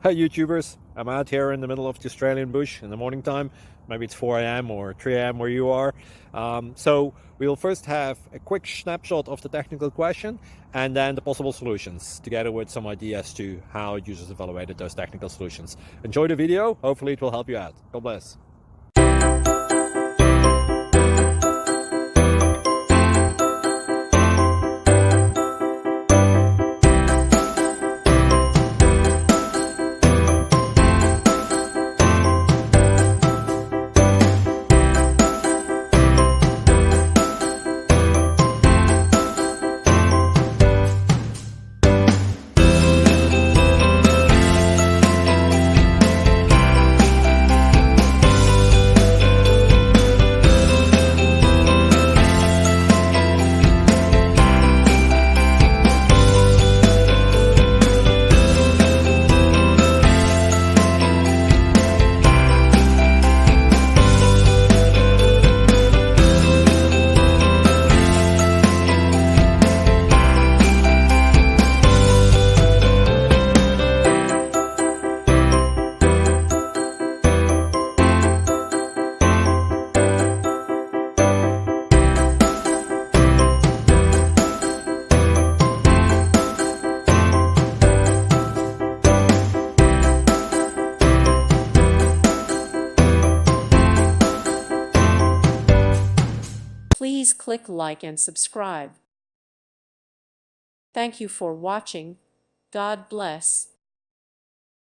Hi YouTubers, I'm out here in the middle of the Australian bush in the morning time. Maybe it's 4 a.m. or 3 a.m. where you are. So we'll first have a quick snapshot of the technical question and then the possible solutions, together with some ideas to how users evaluated those technical solutions. Enjoy the video, hopefully it will help you out. God bless. Please click like and subscribe. Thank you for watching. God bless.